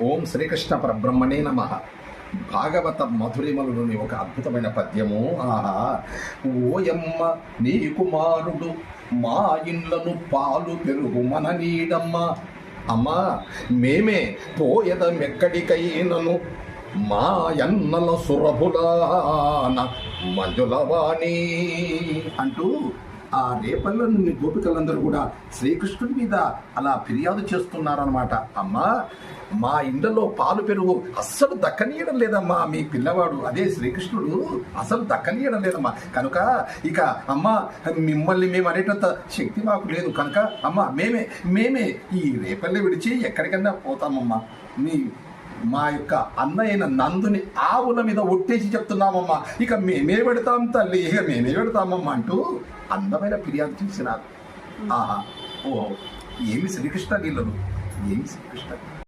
ఓం శ్రీకృష్ణ పరబ్రహ్మణే నమః. భాగవత మధురిమలోని ఒక అద్భుతమైన పద్యము. ఆహా! ఓయమ్మ నీ కుమారుడు మా ఇండ్లను పాలు పెరుగు మన నీడమ్మ. అమ్మా, మేమే పోయదమెక్కడికైనను మా యన్నల సురభులాన మంజులవాణి అంటూ ఆ రేపల్లోని గోపికలందరూ కూడా శ్రీకృష్ణుడి మీద అలా ఫిర్యాదు చేస్తున్నారనమాట. అమ్మా, మా ఇండ్లలో పాలు పెరుగు అస్సలు దక్కనీయడం లేదమ్మా. మీ పిల్లవాడు అదే శ్రీకృష్ణుడు అసలు దక్కనీయడం లేదమ్మా. కనుక ఇక అమ్మ, మిమ్మల్ని మేము అనేటంత శక్తి మాకు లేదు. కనుక అమ్మ, మేమే ఈ రేపల్లె విడిచి ఎక్కడికన్నా పోతామమ్మా. మా యొక్క అన్నయ్యన నందుని ఆవుల మీద ఒట్టేసి చెప్తున్నామమ్మా. ఇక మేమే పెడతాం తల్లి, ఇక మేమే పెడతామమ్మా అంటూ అందమైన ఫిర్యాదు చేసినారు. ఆహా! ఓ, ఏమి శ్రీకృష్ణ లీలలు, ఏమి శ్రీకృష్ణ.